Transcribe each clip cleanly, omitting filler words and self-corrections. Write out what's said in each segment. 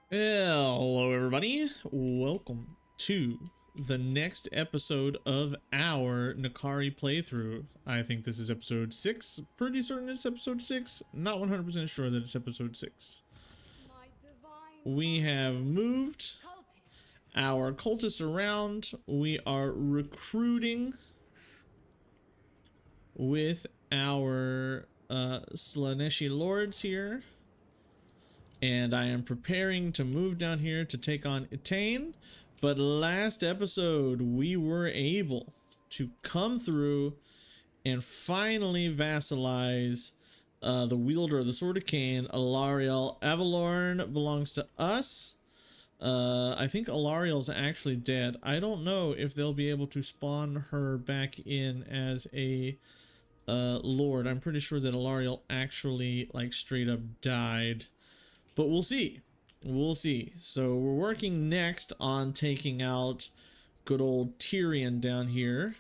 Hello everybody, welcome to the next episode of our Nakari playthrough. I think this is episode 6, pretty certain it's episode 6, not 100% sure that it's episode 6. We have moved our cultists around, we are recruiting with our Slaaneshi lords here. And I am preparing to move down here to take on Etain. But last episode, we were able to come through and finally vassalize the wielder of the Sword of Cain, Alariel. Avalorn belongs to us. I think Alariel's actually dead. I don't know if they'll be able to spawn her back in as a lord. I'm pretty sure that Alariel actually, like, straight up died. But we'll see. We'll see. So we're working next on taking out good old Tyrion down here.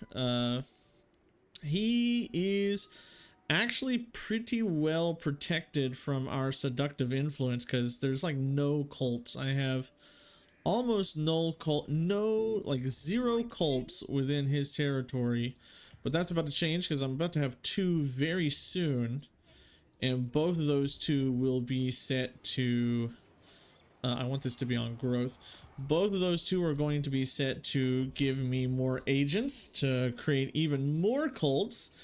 He is actually pretty well protected from our seductive influence because there's like no cults. I have almost no zero cults within his territory. But that's about to change because I'm about to have 2 very soon. And both of those 2 will be set to, I want this to be on growth. Both of those 2 are going to be set to give me more agents to create even more cults,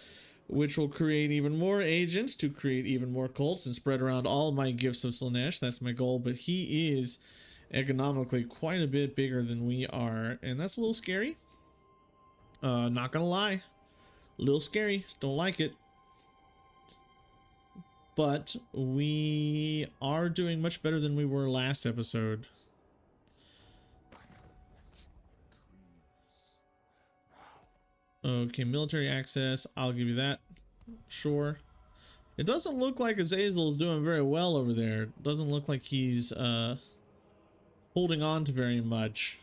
which will create even more agents to create even more cults and spread around all my gifts of Slaanesh. That's my goal, but he is economically quite a bit bigger than we are, and that's a little scary. Not gonna lie, a little scary, don't like it. But we are doing much better than we were last episode. Okay, military access. I'll give you that. Sure. It doesn't look like Azazel is doing very well over there. It doesn't look like he's holding on to very much.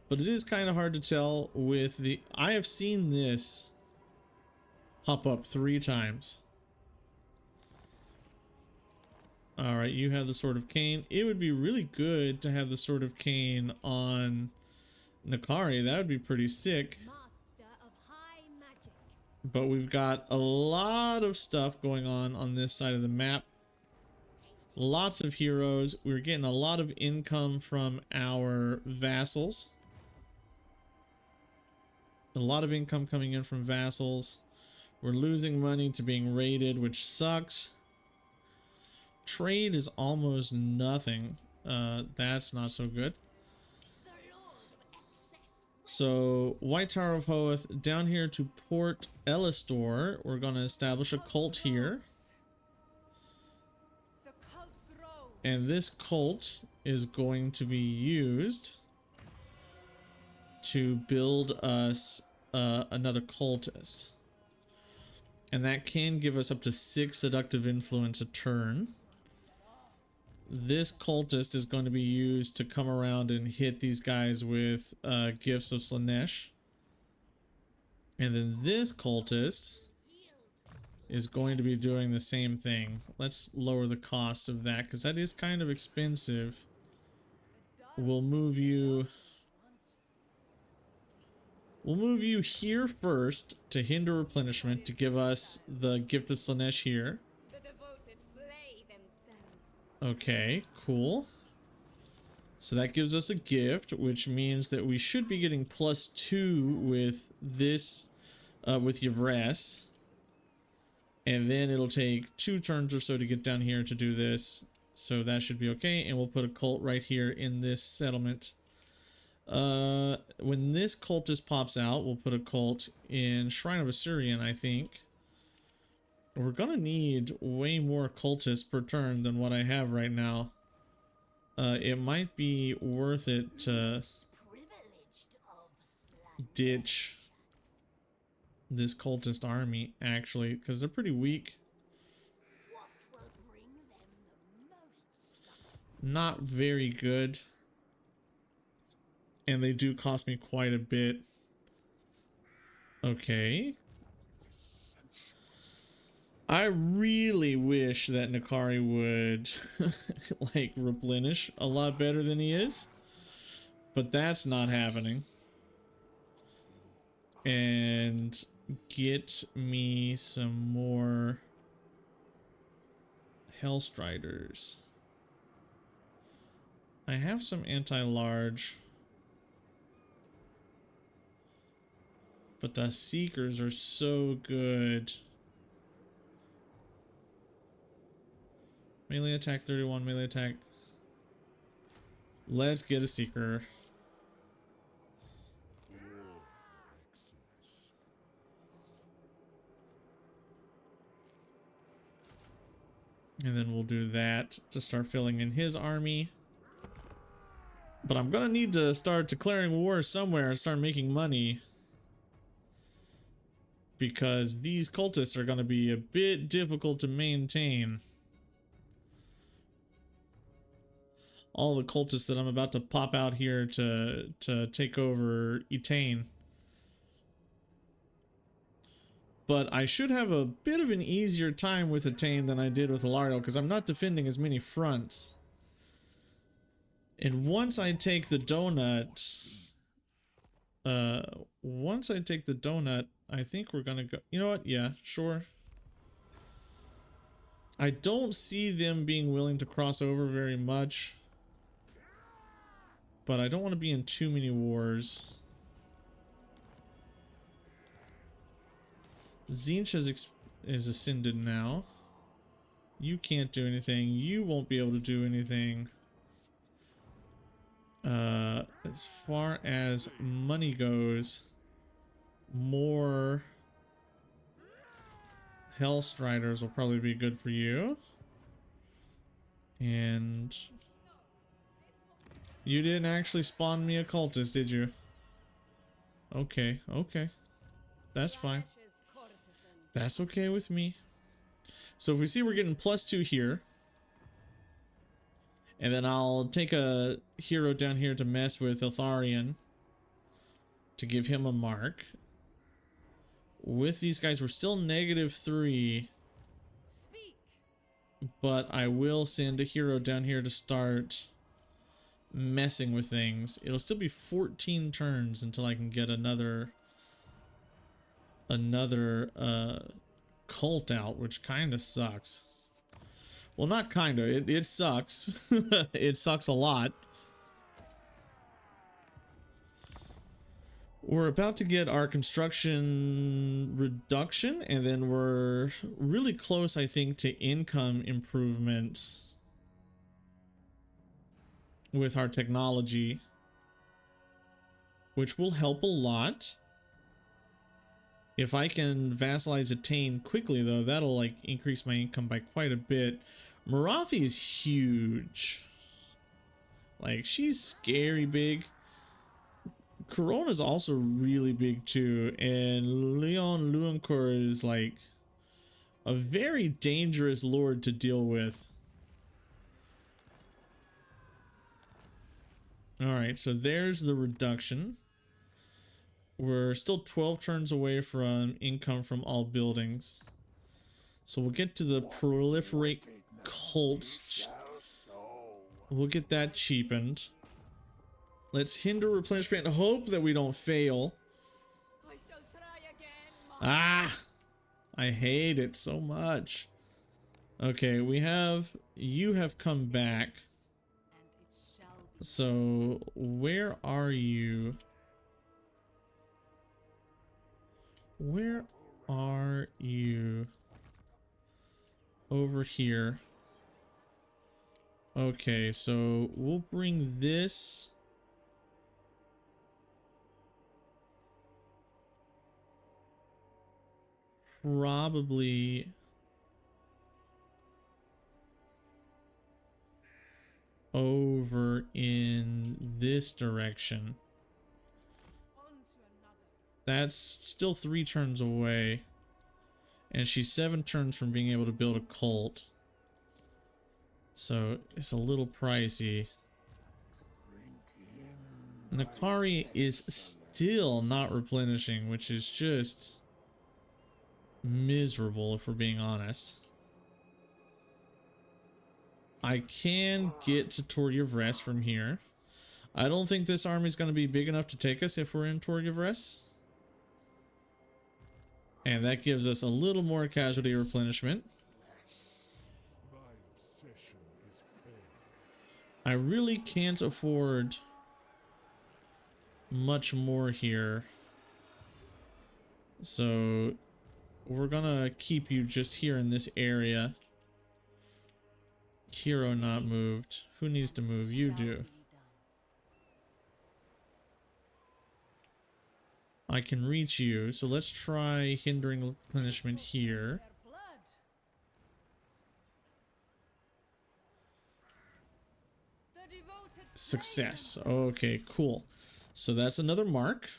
But it is kind of hard to tell with the... I have seen this pop up 3 times. Alright, you have the Sword of Cain. It would be really good to have the Sword of Cain on Nakari. That would be pretty sick. But we've got a lot of stuff going on this side of the map. Lots of heroes. We're getting a lot of income from our vassals. A lot of income coming in from vassals. We're losing money to being raided, which sucks. Trade is almost nothing. That's not so good. So White Tower of Hoeth down here to Port Elistor. We're going to establish a cult here. And this cult is going to be used to build us another cultist. And that can give us up to 6 seductive influence a turn. This cultist is going to be used to come around and hit these guys with gifts of Slaanesh. And then this cultist is going to be doing the same thing. Let's lower the cost of that because that is kind of expensive. We'll move you here first to hinder replenishment to give us the gift of Slaanesh here. Okay, cool. So that gives us a gift, which means that we should be getting +2 with this, with Yvres. And then it'll take 2 turns or so to get down here to do this. So that should be okay. And we'll put a cult right here in this settlement. When this cultist pops out, we'll put a cult in Shrine of Assyrian, I think. We're gonna need way more cultists per turn than what I have right now. It might be worth it to ditch this cultist army, actually, because they're pretty weak. Not very good. And they do cost me quite a bit. Okay. I really wish that Nakari would like replenish a lot better than he is, but that's not happening. And get me some more Hellstriders. I have some anti-large, but the Seekers are so good. Melee attack 31, melee attack. Let's get a Seeker. And then we'll do that to start filling in his army. But I'm gonna need to start declaring war somewhere and start making money, because these cultists are gonna be a bit difficult to maintain. All the cultists that I'm about to pop out here to take over Etain. But I should have a bit of an easier time with Etain than I did with Ilariel, because I'm not defending as many fronts. And once I take the donut, I think we're gonna go. You know what? Yeah, sure. I don't see them being willing to cross over very much, but I don't want to be in too many wars. Zinch is ascended now. You can't do anything. You won't be able to do anything. As far as money goes, more Hellstriders will probably be good for you. And you didn't actually spawn me a cultist, did you? Okay, okay. That's fine. That's okay with me. So if we see we're getting +2 here, and then I'll take a hero down here to mess with Eltharion to give him a mark. With these guys, we're still -3, but I will send a hero down here to start messing with things. It'll still be 14 turns until I can get another cult out, which kind of sucks. Well, not kind of, it sucks. It sucks a lot. We're about to get our construction reduction, and then we're really close, I think, to income improvements with our technology, which will help a lot. If I can vassalize Etain quickly, though, that'll like increase my income by quite a bit. Marathi is huge. Like, she's scary big. Corona's also really big too, and Leon Luancourt is like a very dangerous lord to deal with. Alright, so there's the reduction. We're still 12 turns away from income from all buildings. So we'll get to the proliferate cults. We'll get that cheapened. Let's hinder replenishment and hope that we don't fail. Ah! I hate it so much. Okay, you have come back. So, where are you? Where are you? Over here. Okay, so we'll bring this probably over in this direction. That's still 3 turns away, and she's 7 turns from being able to build a cult, so it's a little pricey. Nakari is still not replenishing, which is just miserable, if we're being honest. I can get to Torjavres from here. I don't think this army is going to be big enough to take us if we're in Torjavres. And that gives us a little more casualty replenishment. I really can't afford much more here. So we're gonna keep you just here in this area. Hero not moved. Who needs to move? You do. I can reach you, so let's try hindering replenishment here. Success. Okay, cool. So that's another mark.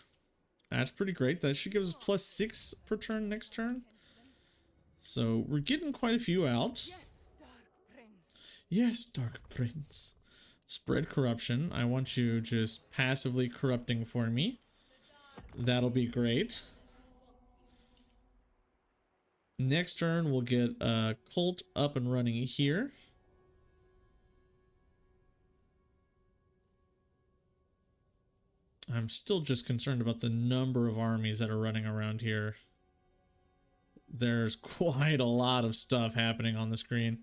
That's pretty great. That should give us +6 per turn next turn. So we're getting quite a few out. Yes, Dark Prince. Spread corruption. I want you just passively corrupting for me. That'll be great. Next turn, we'll get a cult up and running here. I'm still just concerned about the number of armies that are running around here. There's quite a lot of stuff happening on the screen.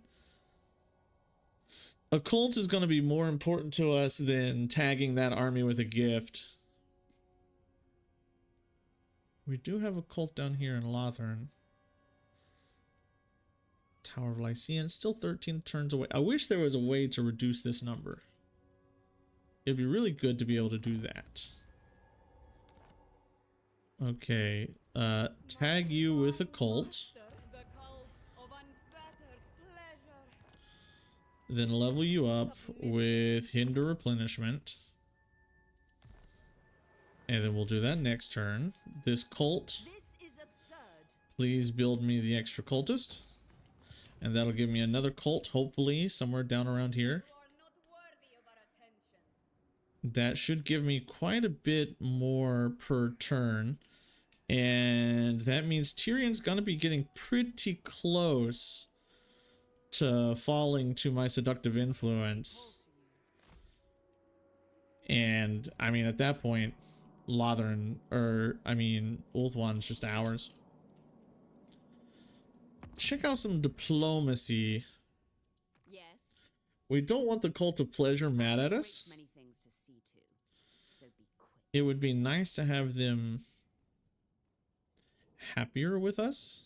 A cult is going to be more important to us than tagging that army with a gift. We do have a cult down here in Lothern. Tower of Lycian, still 13 turns away. I wish there was a way to reduce this number. It'd be really good to be able to do that. Okay, tag you with a cult. Then level you up with hinder replenishment. And then we'll do that next turn. This cult, please build me the extra cultist. And that'll give me another cult, hopefully, somewhere down around here. That should give me quite a bit more per turn. And that means Tyrion's gonna be getting pretty close to falling to my seductive influence. And, I mean, at that point, Lothern, Ulthuan's just ours. Check out some diplomacy. Yes. We don't want the Cult of Pleasure mad at us. Many things to see to, so be quick. It would be nice to have them happier with us.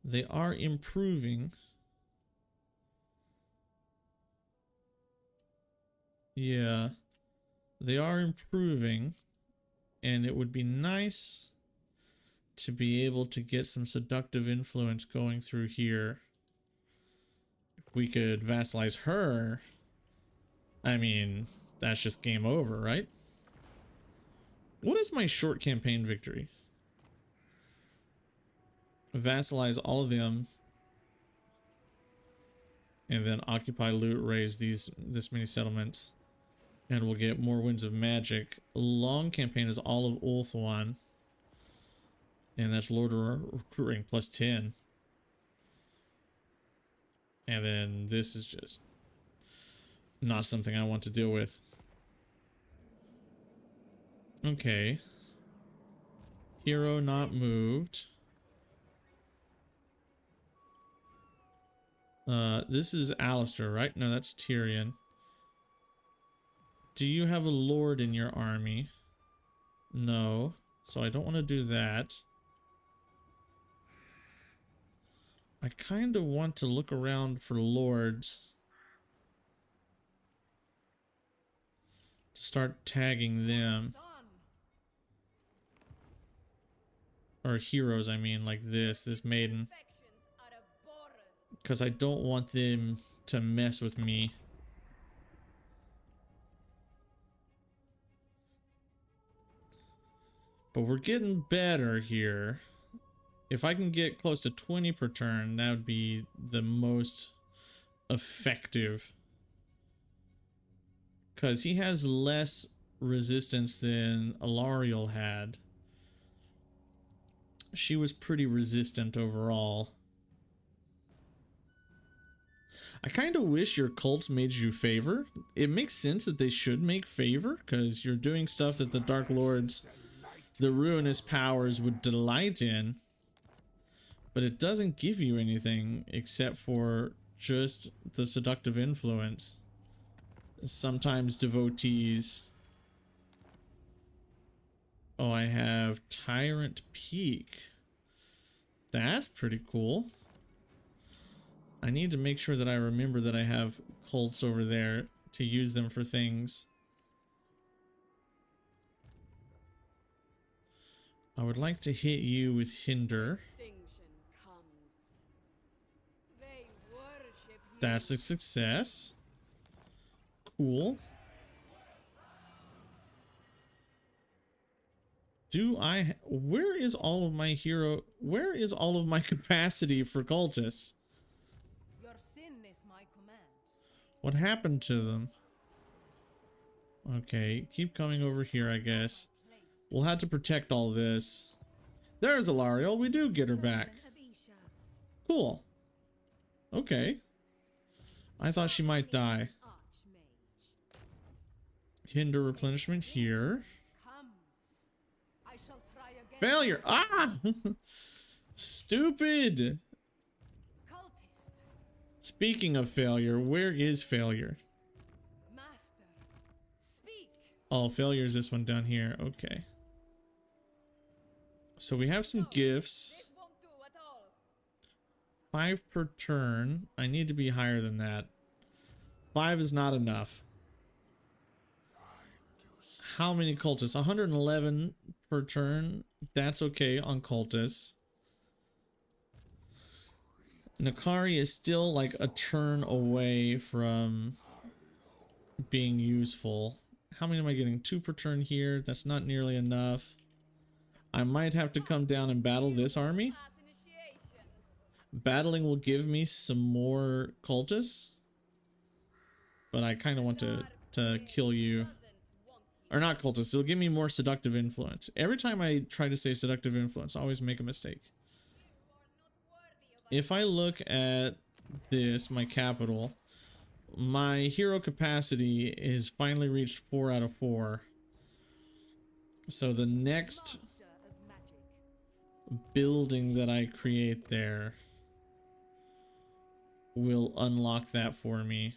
They are improving. Yeah, they are improving, and it would be nice to be able to get some seductive influence going through here. If we could vassalize her, I mean, that's just game over, right? What is my short campaign victory? Vassalize all of them, and then occupy, loot, raise this many settlements, and we'll get more winds of magic. Long campaign is all of Ulthuan, and that's Lord recruiting +10. And then this is just not something I want to deal with. Okay. Hero not moved. This is Alistair, right? No, that's Tyrion. Do you have a lord in your army? No. So I don't want to do that. I kind of want to look around for lords to start tagging them. Or heroes, I mean, like this maiden. Because I don't want them to mess with me. But we're getting better here. If I can get close to 20 per turn, that would be the most effective. Because he has less resistance than Alariel had. she was pretty resistant overall. I kind of wish your cults made you favor. It makes sense that they should make favor, because you're doing stuff that the Dark Lords, the ruinous powers, would delight in. But it doesn't give you anything except for just the seductive influence. Sometimes devotees. Oh, I have Tyrant Peak. That's pretty cool. I need to make sure that I remember that I have cults over there to use them for things. I would like to hit you with Hinder. That's a success. Cool. Where is all of my where is all of my capacity for cultists? Your sin is my command. What happened to them? Okay, keep coming over here, I guess. We'll have to protect all this. There's Alariel. We do get her back. Cool. Okay. I thought she might die. Hinder replenishment here. Failure! Ah! Stupid! Speaking of failure, where is failure? Master, speak. Oh, failure is this one down here. Okay. So we have some gifts. 5 per turn. I need to be higher than that. 5 is not enough. How many cultists? 111 per turn. That's okay on cultists. Nakari is still like a turn away from being useful. How many am I getting? 2 per turn here. That's not nearly enough. I might have to come down and battle this army. Battling will give me some more cultists. But I kind of want to kill you. Or not cultists. It'll give me more seductive influence. Every time I try to say seductive influence, I always make a mistake. If I look at this, my capital, my hero capacity is finally reached 4 out of 4. So the next building that I create there will unlock that for me.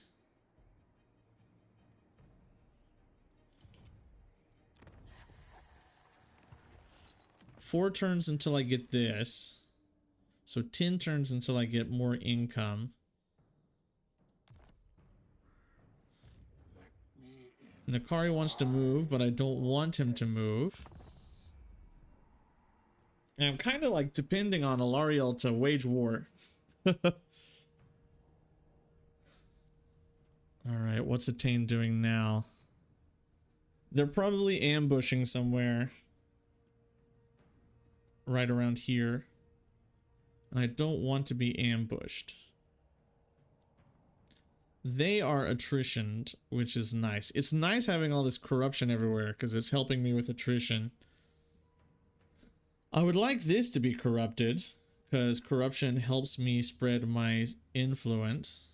Four turns until I get this. So 10 turns until I get more income. Nakari wants to move, but I don't want him to move. And I'm kind of like depending on Alariel to wage war. Alright, what's Attain doing now? They're probably ambushing somewhere. Right around here. And I don't want to be ambushed. They are attritioned, which is nice. It's nice having all this corruption everywhere because it's helping me with attrition. I would like this to be corrupted because corruption helps me spread my influence.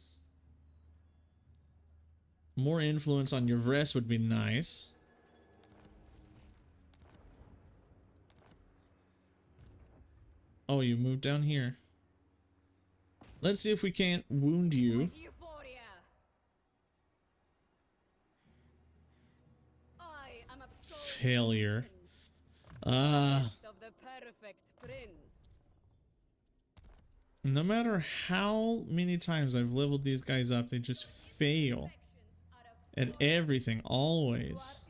More influence on your Vrest would be nice. Oh, you moved down here. Let's see if we can't wound you. Failure. No matter how many times I've leveled these guys up, they just fail at everything, always.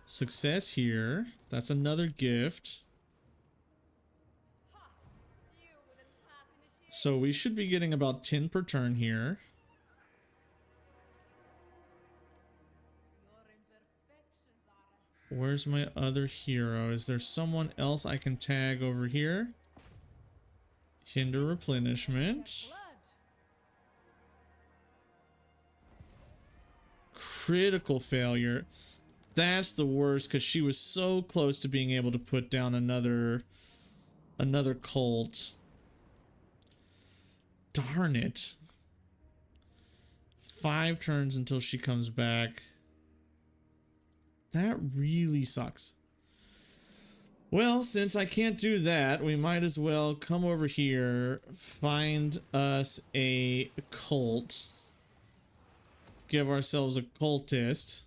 Success here. That's another gift. So we should be getting about 10 per turn here. Where's my other hero? Is there someone else I can tag over here? Hinder replenishment. Critical failure. That's the worst because she was so close to being able to put down another another cult. Darn it. 5 turns until she comes back. That really sucks. Well, since I can't do that, we might as well come over here, find us a cult, give ourselves a cultist,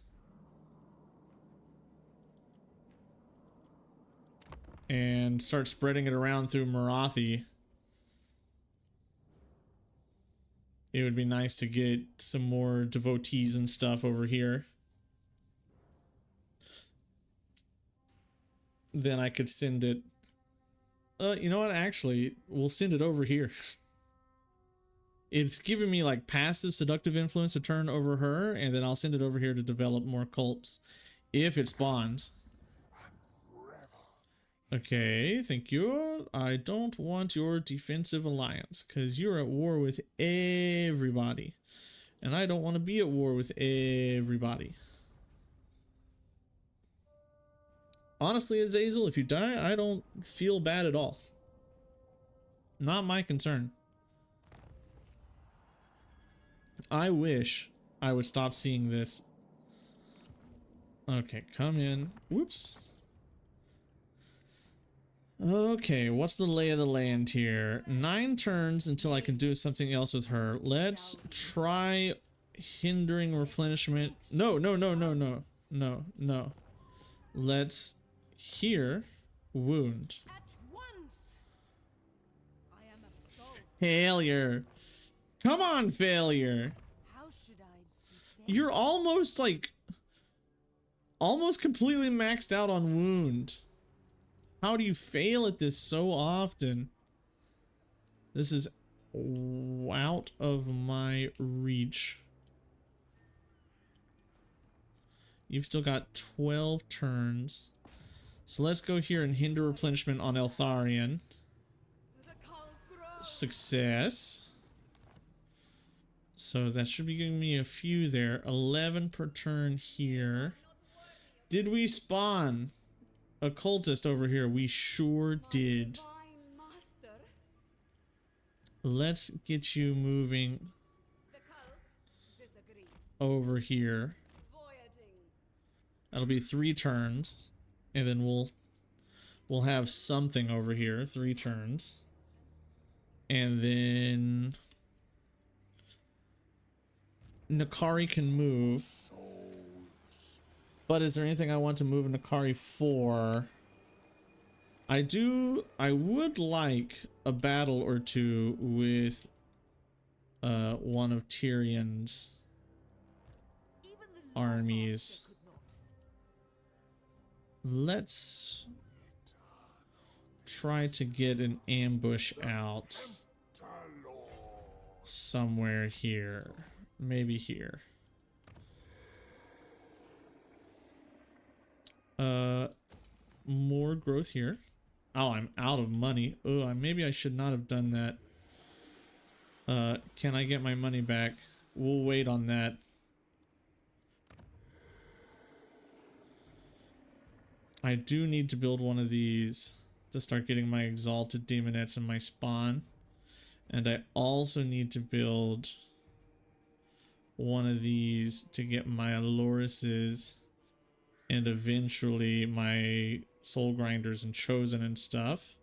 and start spreading it around through Marathi. It would be nice to get some more devotees and stuff over here. Then I could send it. You know what? Actually, we'll send it over here. It's giving me like passive seductive influence to turn over her, and then I'll send it over here to develop more cults if it spawns. Okay, thank you. I don't want your defensive alliance because you're at war with everybody, and I don't want to be at war with everybody. Honestly, Azazel, if you die, I don't feel bad at all. Not my concern. I wish I would stop seeing this. Okay, come in. Whoops. Okay, what's the lay of the land here? 9 turns until I can do something else with her. Let's try hindering replenishment. No. Let's here wound. At once. I am absolved. Failure. Come on, failure. How should I defend? You're almost completely maxed out on wound. How do you fail at this so often? This is out of my reach. You've still got 12 turns. So let's go here and hinder replenishment on Eltharion. Success. So that should be giving me a few there. 11 per turn here. Did we spawn a cultist over here? We sure did. Let's get you moving over here. That'll be 3 turns, and then we'll have something over here. 3 turns, and then Nakari can move. But is there anything I want to move Nakari for? I would like a battle or two with one of Tyrion's armies. Let's try to get an ambush out somewhere here. Maybe here. More growth here. Oh, I'm out of money. Oh, maybe I should not have done that. Can I get my money back? We'll wait on that. I do need to build one of these to start getting my exalted demonettes in my spawn. And I also need to build one of these to get my Alorises and eventually my soul grinders and chosen and stuff.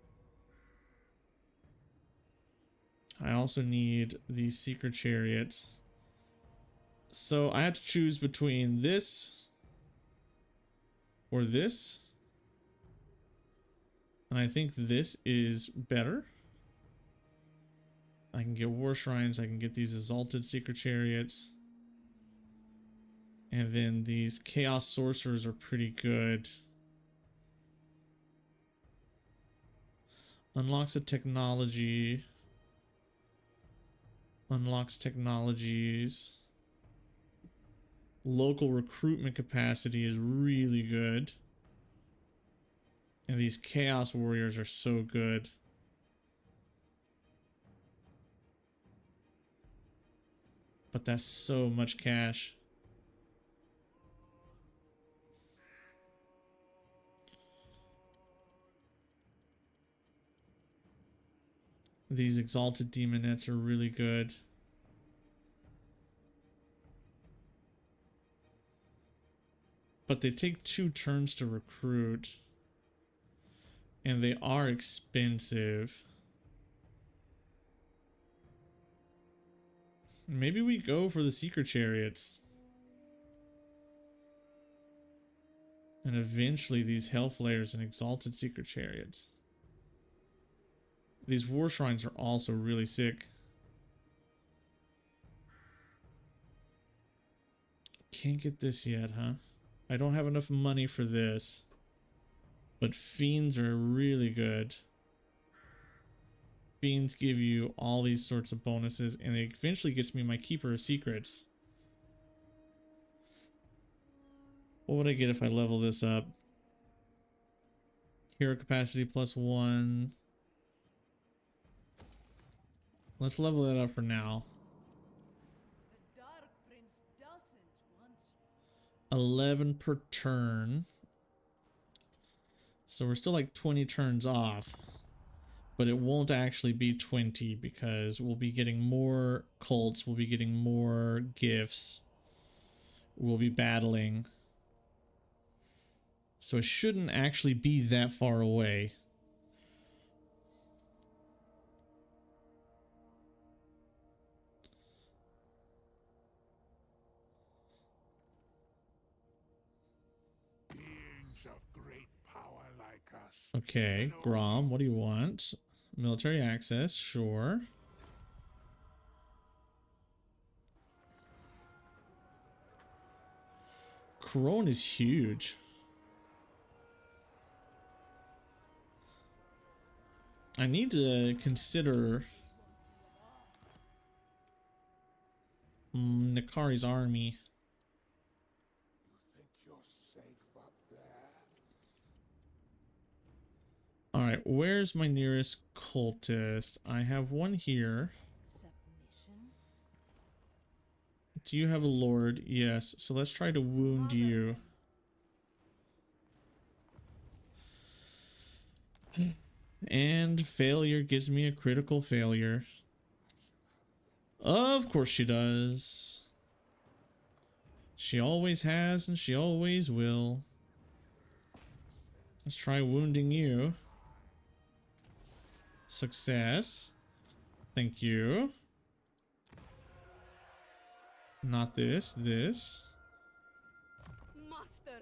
I also need these secret chariots. So I have to choose between this or this. And I think this is better. I can get war shrines. I can get these exalted secret chariots. And then these chaos sorcerers are pretty good. Unlocks a technology. Unlocks technologies. Local recruitment capacity is really good. And these chaos warriors are so good. But that's so much cash. These exalted demonettes are really good. But they take 2 turns to recruit. And they are expensive. Maybe we go for the Secret Chariots. And eventually these Hellflayers and Exalted Secret Chariots. These War Shrines are also really sick. Can't get this yet, huh? I don't have enough money for this. But Fiends are really good. Fiends give you all these sorts of bonuses, and it eventually gets me my Keeper of Secrets. What would I get if I level this up? Hero capacity +1. Let's level that up for now. The Dark Prince doesn't want 11 per turn. So we're still like 20 turns off. But it won't actually be 20 because we'll be getting more cults, we'll be getting more gifts. We'll be battling. So it shouldn't actually be that far away. Beings of great power like us. Okay, Grom, what do you want? Military access, sure. Corone is huge. I need to consider Nikari's army. You think you're safe up there? Alright, where's my nearest cultist? I have one here. submission. Do you have a lord? Yes. So let's try to wound you. And failure gives me a critical failure. Of course she does. She always has and she always will. Let's try wounding you. Success. Thank you. Not this, this. Master.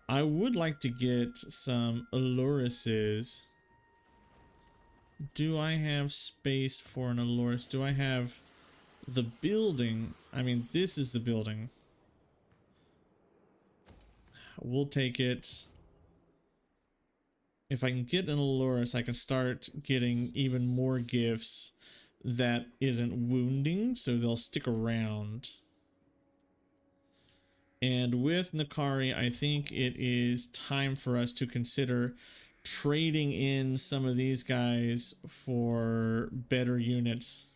I would like to get some Alluruses. Do I have space for an Allurus? Do I have the building? I mean, this is the building. We'll take it. If I can get an Allurus, I can start getting even more gifts that isn't wounding, so they'll stick around. And with Nikari, I think it is time for us to consider trading in some of these guys for better units.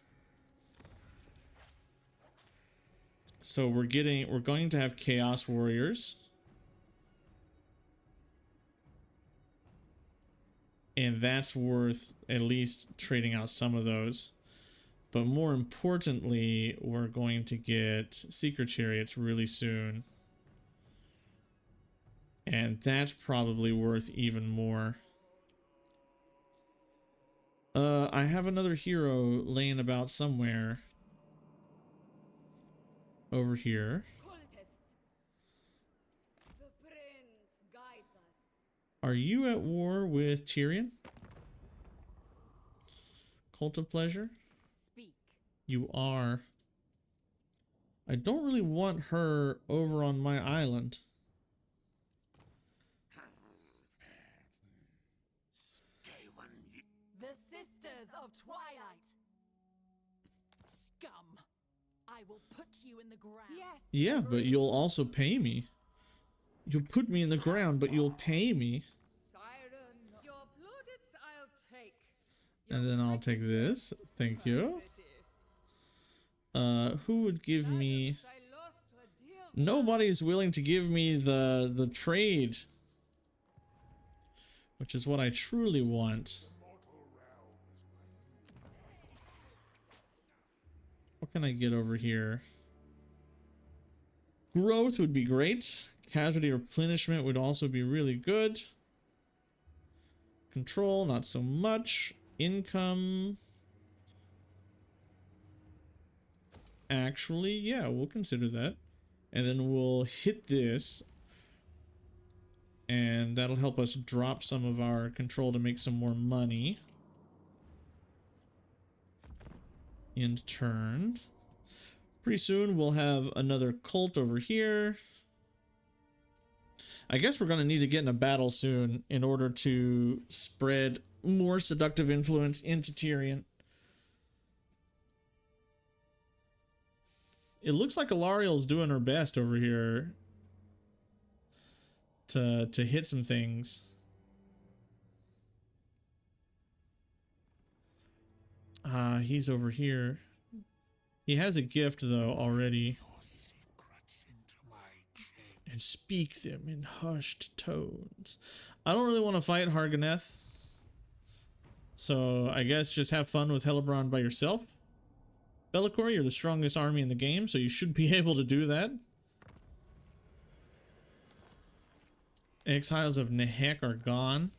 So we're going to have Chaos Warriors. And that's worth at least trading out some of those. But more importantly, we're going to get Secret Chariots really soon. And that's probably worth even more. I have another hero laying about somewhere. Over here. Cultist. The prince guides us. Are you at war with Tyrion? Cult of Pleasure? Speak. You are. I don't really want her over on my island. The Sisters of Twilight. Scum. I will put you in the ground. Yes. Yeah, but you'll also pay me. You'll put me in the ground, but you'll pay me. Siren. Your plaudits I'll take. And then I'll take this. Thank you. Who would give me... I lost a dear. Nobody's willing to give me the trade. which is what I truly want. What can I get over here? Growth would be great. Casualty replenishment would also be really good. Control, not so much. Income. Actually, yeah, we'll consider that. And then we'll hit this. And that'll help us drop some of our control to make some more money. End turn. Pretty soon we'll have another cult over here. I guess we're going to need to get in a battle soon in order to spread more seductive influence into Tyrion. It looks like Alariel's doing her best over here to hit some things. He's over here. He has a gift though already. And speak them in hushed tones. I don't really want to fight Harganeth. So I guess just have fun with Hellebron by yourself. Bellicor, you're the strongest army in the game, so you should be able to do that. Exiles of Nehek are gone.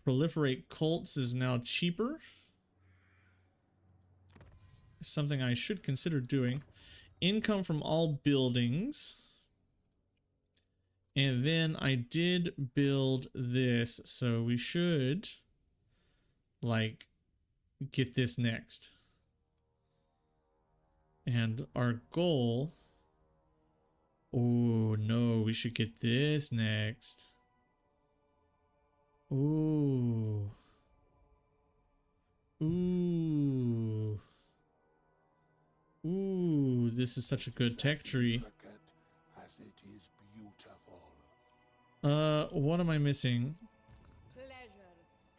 Proliferate cults is now cheaper. Something I should consider doing. Income from all buildings. And then I did build this, so we should like get this next. And our goal, oh no, we should get this next. Ooh. Ooh. Ooh, this is such a good tech tree. What am I missing? Pleasure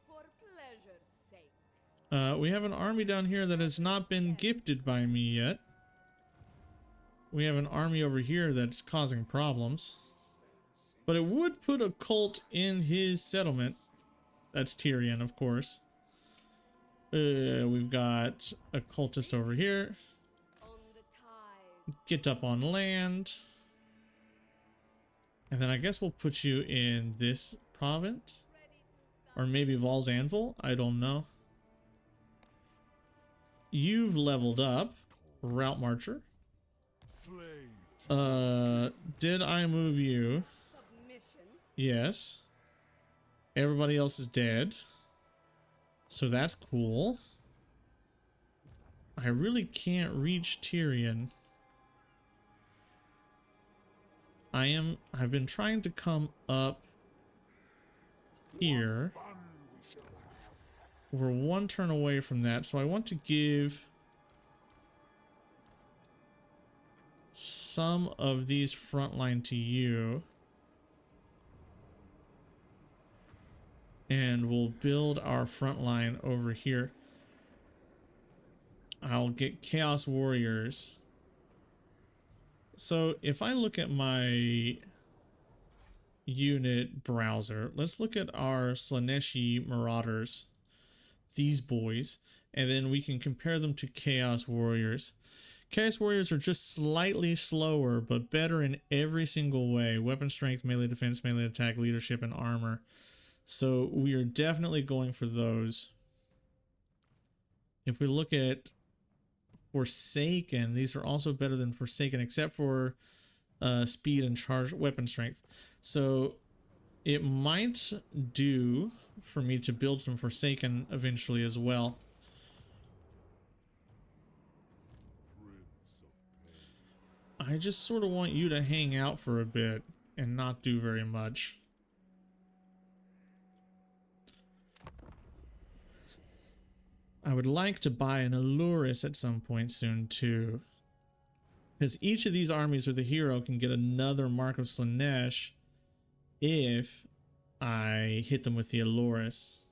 for pleasure's sake. We have an army down here that has not been gifted by me yet. We have an army over here that's causing problems. But it would put a cult in his settlement. That's Tyrion, of course. We've got a cultist over here. On the tide. Get up on land. And then I guess we'll put you in this province. Or maybe Val's Anvil. I don't know. You've leveled up. Route Marcher. Did I move you? Submission. Yes. Everybody else is dead. So that's cool. I really can't reach Tyrion. I've been trying to come up here. We're one turn away from that, so I want to give some of these frontline to you. And we'll build our front line over here. I'll get Chaos Warriors. So if I look at my unit browser, let's look at our Slaaneshi Marauders. These boys. And then we can compare them to Chaos Warriors. Chaos Warriors are just slightly slower, but better in every single way. Weapon strength, melee defense, melee attack, leadership, and armor. So we are definitely going for those. If we look at Forsaken, these are also better than Forsaken, except for speed and charge weapon strength. So it might do for me to build some Forsaken eventually as well. I just sort of want you to hang out for a bit and not do very much. I would like to buy an Alluris at some point soon too, because each of these armies with a hero can get another Mark of Slaanesh if I hit them with the Alluris.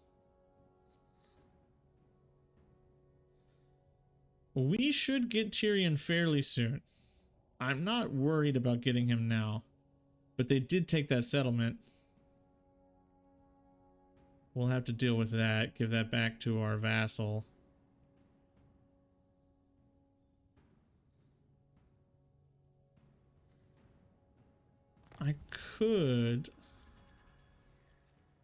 We should get Tyrion fairly soon. I'm not worried about getting him now, but they did take that settlement. We'll have to deal with that. Give that back to our vassal. I could...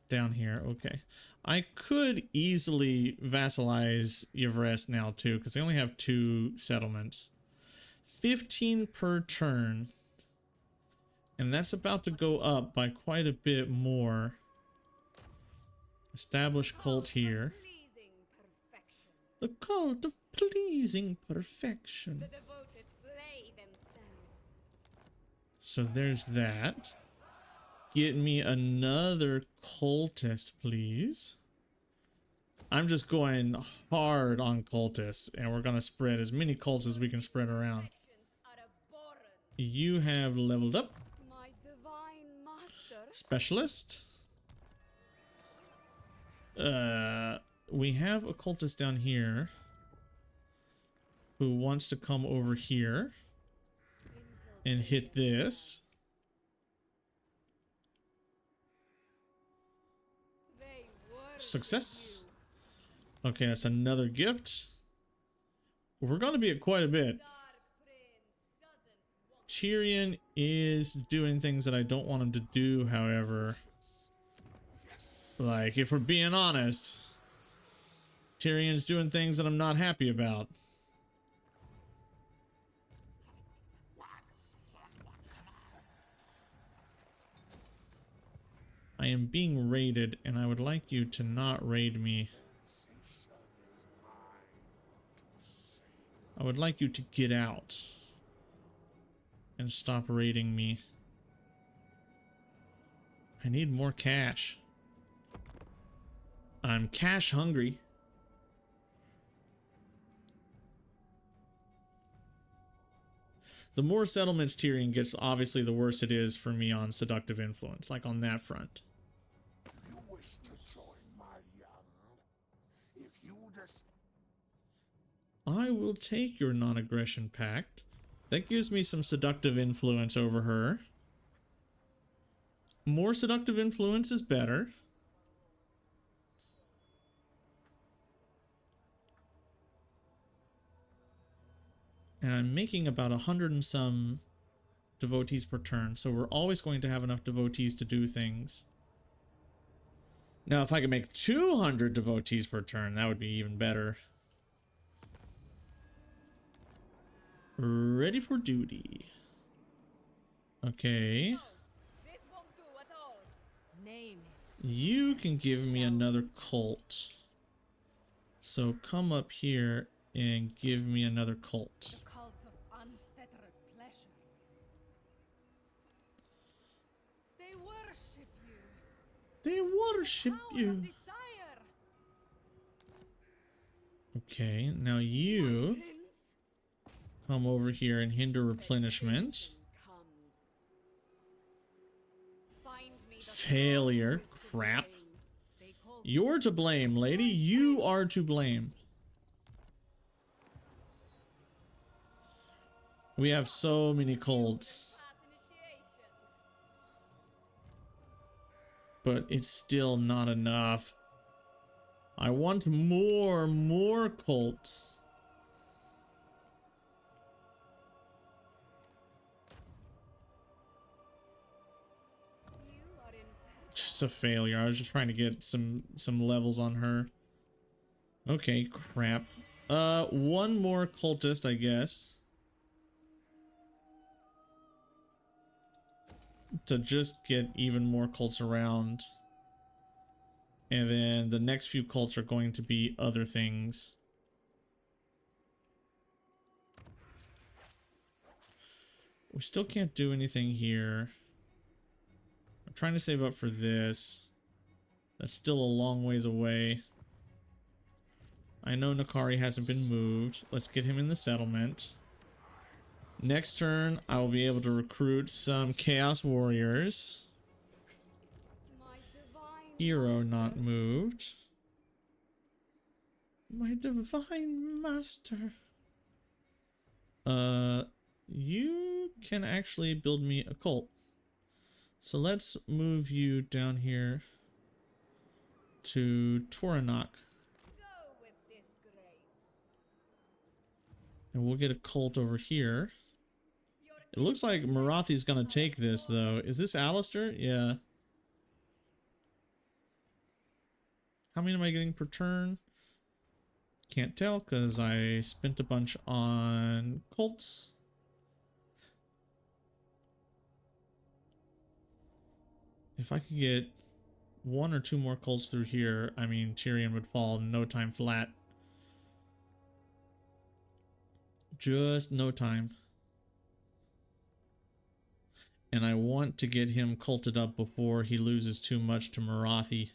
Down here, okay. I could easily vassalize Yvrest now too, because they only have 2 settlements. 15 per turn. And that's about to go up by quite a bit more. Establish cult here. Pleasing perfection. The cult of pleasing perfection. The devoted slay themselves. So there's that. Get me another cultist, please. I'm just going hard on cultists, and we're going to spread as many cults as we can spread around. Actions are abhorrent. You have leveled up. My divine master. Specialist. We have a cultist down here who wants to come over here and hit this. They worship Success. you. Okay, that's another gift. We're going to be at quite a bit. Dark Prince doesn't want Tyrion is doing things that I don't want him to do, however. Like, if we're being honest, Tyrion's doing things that I'm not happy about. I am being raided, and I would like you to not raid me. I would like you to get out and stop raiding me. I need more cash. I'm cash hungry. The more settlements Tyrion gets, obviously the worse it is for me on seductive influence, like on that front. Do you wish to join my young? If you just I will take your non-aggression pact. That gives me some seductive influence over her. More seductive influence is better. And I'm making about 100 and some devotees per turn, so we're always going to have enough devotees to do things. Now, if I could make 200 devotees per turn, that would be even better. Ready for duty. Okay. this won't do at all. Name it. You can give me another cult. So come up here and give me another cult. The cult of unfettered pleasure. They worship you. They worship Power you. of desire. Okay, now you Prince. come over here and hinder replenishment. Comes. Find me the Failure. Crap. They call You're to blame, lady. You are to blame. We have so many cults, class initiation. but it's still not enough. I want more cults. You are in Just a failure. I was just trying to get some levels on her. Okay, crap. One more cultist, I guess. To just get even more cults around. And then the next few cults are going to be other things. We still can't do anything here. I'm trying to save up for this. That's still a long ways away. I know Nakari hasn't been moved. Let's get him in the settlement. Next turn, I will be able to recruit some Chaos Warriors. my divine Hero not moved. My divine master. You can actually build me a cult. So let's move you down here to Toranok. Go with this grace. And we'll get a cult over here. Your It looks like Marathi's gonna take this, though. Is this Alistair? Yeah. How many am I getting per turn? Can't tell, because I spent a bunch on cults. If I could get 1 or 2 more cults through here, I mean, Tyrion would fall in no time flat. Just no time. And I want to get him culted up before he loses too much to Marathi.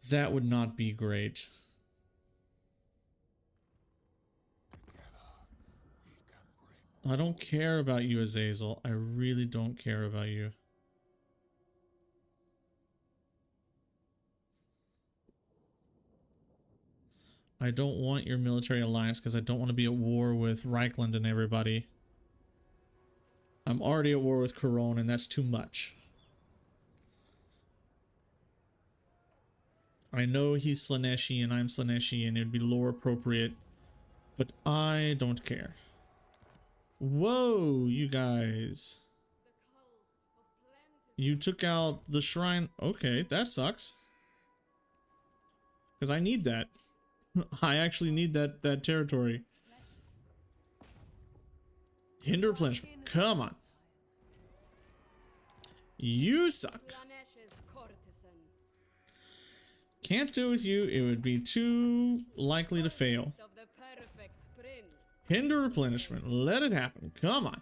That would not be great. I don't care about you, Azazel. I really don't care about you. I don't want your military alliance because I don't want to be at war with Reichland and everybody. I'm already at war with Corone, and that's too much. I know he's Slaaneshi and I'm Slaaneshi, and it would be lore appropriate, but I don't care. Whoa, you guys. You took out the shrine. Okay, that sucks. Because I need that. I actually need that territory. Hinder replenishment. Come on. You suck. Slaanesh's courtesan. Can't do with you. It would be too likely to fail. Of the perfect prince. Hinder replenishment. Let it happen. Come on.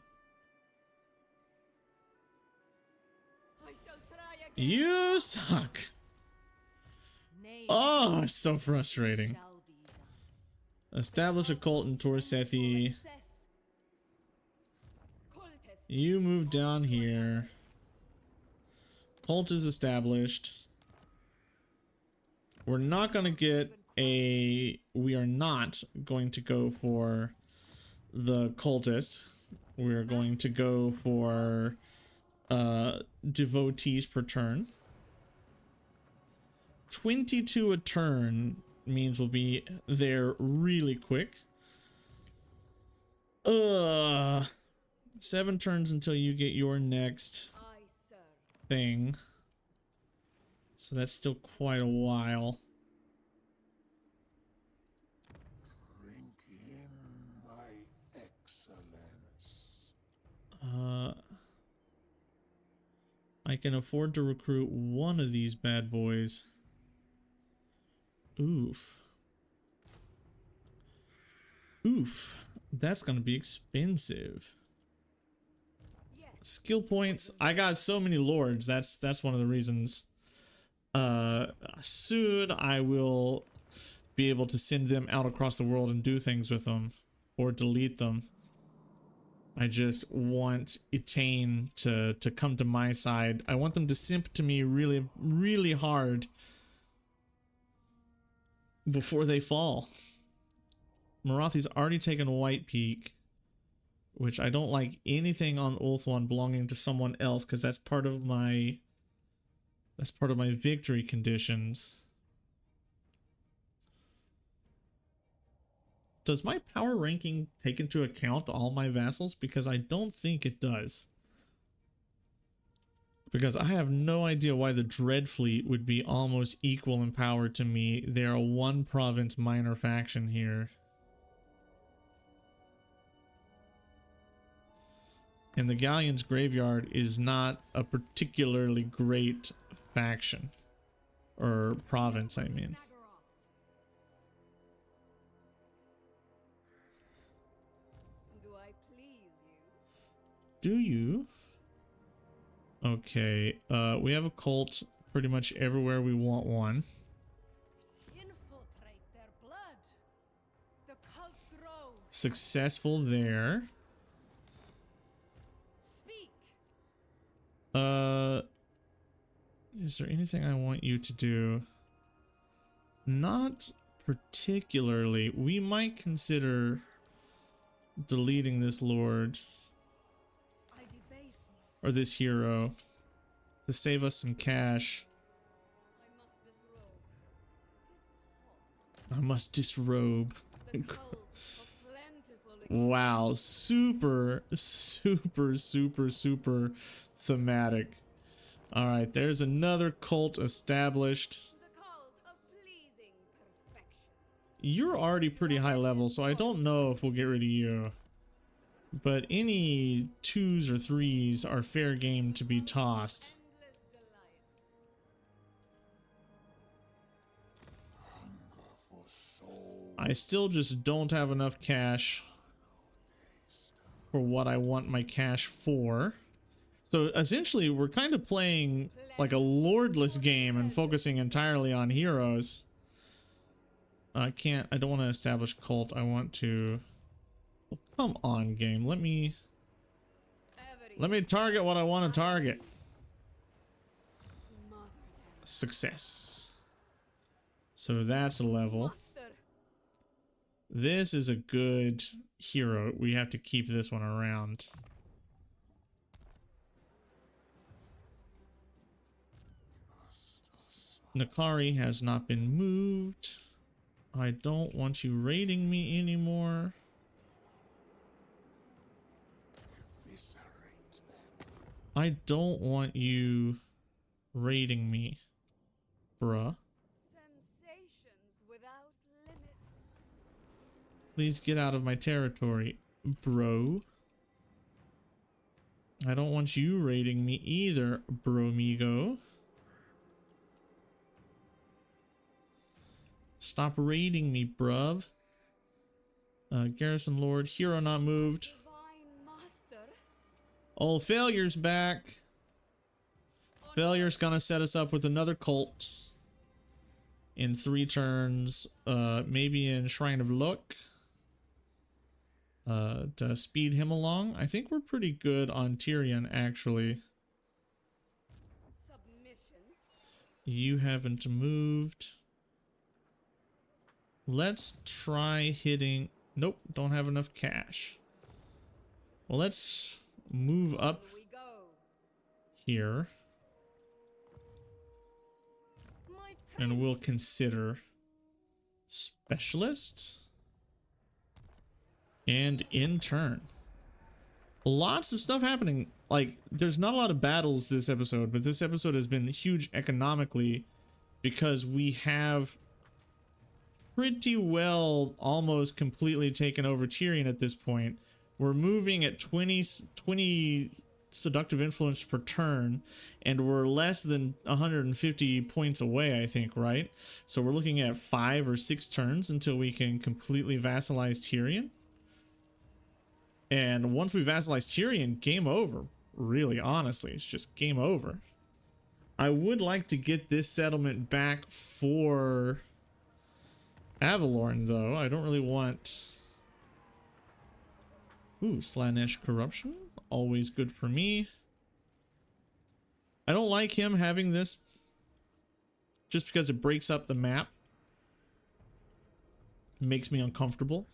I shall try again. You suck. Name Oh, it's so frustrating. shall be done. Establish a cult in Torsethi. Success. Cultist. You move down here. Cult is established. We're not going to get a... We are not going to go for the cultist. We're going to go for devotees per turn. 22 a turn means we'll be there really quick. 7 turns until you get your next I serve. thing. So that's still quite a while. Drink in my excellence. I can afford to recruit one of these bad boys. Oof. Oof. That's gonna be expensive. Yes. Skill points. I got so many lords. That's one of the reasons. Soon I will be able to send them out across the world and do things with them, or delete them. I just want Etain to come to my side. I want them to simp to me really, really hard before they fall. Marathi's already taken White Peak, which I don't like anything on Ulthuan belonging to someone else, because that's part of my victory conditions. Does my power ranking take into account all my vassals? Because I don't think it does. Because I have no idea why the Dread Fleet would be almost equal in power to me. They're a 1 province minor faction here. And the Galleon's Graveyard is not a particularly great faction. Or province, I mean. Do I please you? Do you? Okay, we have a cult pretty much everywhere we want one. Infiltrate their blood. The cult grows. Successful there. Speak. Is there anything I want you to do? Not particularly. We might consider deleting this lord I debase myself. or this hero to save us some cash. I I must disrobe. The cult of plentiful Wow, super thematic. All right, there's another cult established. the cult of pleasing perfection. You're already pretty high level, so I don't know if we'll get rid of you. But any 2s or 3s are fair game to be tossed. Endless Goliath. I still just don't have enough cash for what I want my cash for. So essentially, we're kind of playing like a lordless game and focusing entirely on heroes. I don't want to establish cult. I want to... Well, come on, game. Let me target what I want to target. Smother them. Success. So that's a level. Master. This is a good hero. We have to keep this one around. Nakari has not been moved. I don't want you raiding me anymore. I don't want you raiding me, bruh. Sensations without limits. Please get out of my territory, bro. I don't want you raiding me either, bromigo. Stop raiding me, bruv. Garrison Lord, hero not moved. Divine Master. Oh, Failure's back. Failure's gonna set us up with another cult in 3 turns. Maybe in Shrine of Luck. To speed him along. I think we're pretty good on Tyrion, actually. Submission. You haven't moved. Let's try hitting... Nope, don't have enough cash. Well, let's move up Here we go. here. My And we'll prince. consider specialist. And in turn. Lots of stuff happening. Like, there's not a lot of battles this episode, but this episode has been huge economically because we have pretty well almost completely taken over Tyrion at this point. We're moving at 20 seductive influence per turn, and we're less than 150 points away, I think, right? So we're looking at 5 or 6 turns until we can completely vassalize Tyrion. And once we vassalize Tyrion, game over. Really, honestly, it's just game over. I would like to get this settlement back for Avalorn, though. I don't really want... Ooh, Slaanesh corruption. Always good for me. I don't like him having this just because it breaks up the map. It makes me uncomfortable.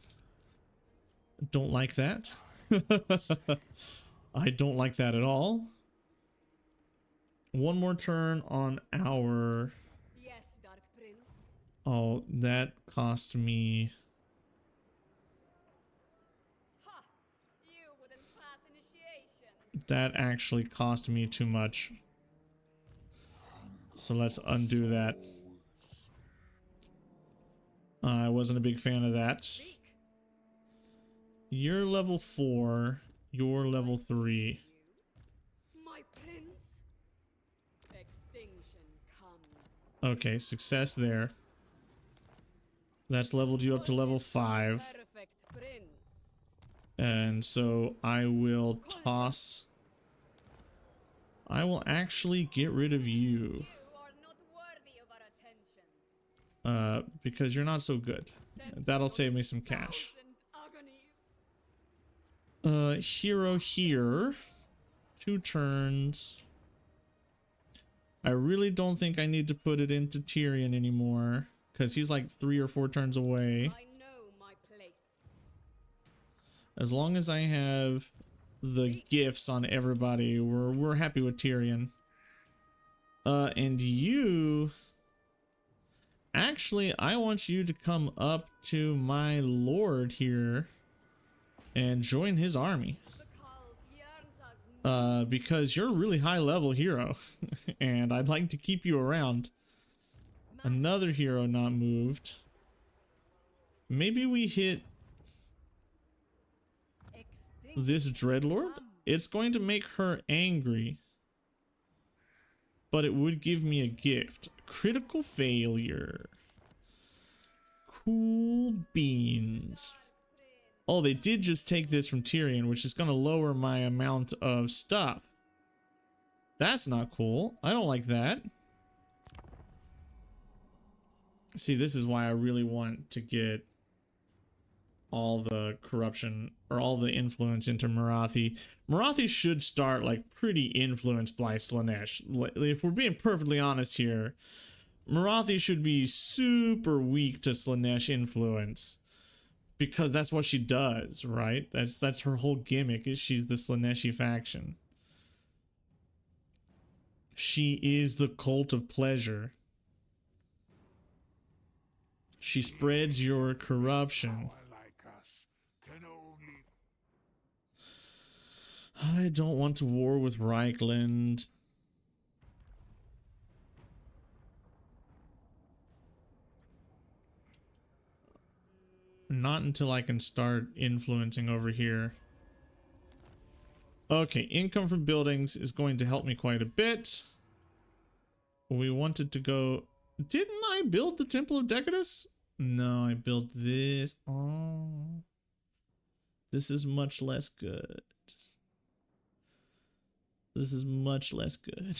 Don't like that. I don't like that at all. One more turn on our... Yes, Dark Prince. Oh, that cost me... Ha! You wouldn't pass initiation. That actually cost me too much. So let's undo that. I wasn't a big fan of that. Speak. You're level 4. You're level 3. My prince. Extinction comes. Okay, success there. That's leveled you up to level 5. Perfect prince. And so I will toss... I will actually get rid of you. You are not worthy of our attention. Because you're not so good. That'll save me some cash. Agonies. Hero here. 2 turns. I really don't think I need to put it into Tyrion anymore, because he's like 3 or 4 turns away. I know my place. As long as I have the gifts on everybody, we're happy with Tyrion. And you Actually, I want you to come up to my lord here and join his army. The cult yearns us Because you're a really high level hero and I'd like to keep you around. Another hero not moved. Maybe we hit extinct. this Dreadlord. It's going to make her angry, but it would give me a gift. Critical failure. Cool beans. Oh, they did just take this from Tyrion, which is going to lower my amount of stuff. That's not cool. I don't like that. See, this is why I really want to get all the corruption or all the influence into Marathi. Marathi should start like pretty influenced by Slaanesh. If we're being perfectly honest here, Marathi should be super weak to Slaanesh influence because that's what she does, right? That's her whole gimmick, is she's the Slaaneshi faction. She is the cult of pleasure. She spreads your corruption. I don't want to war with Reichland. Not until I can start influencing over here. Okay, income from buildings is going to help me quite a bit. We wanted to go... Didn't I build the Temple of Decadus? No, I built this. Oh. This is much less good. This is much less good.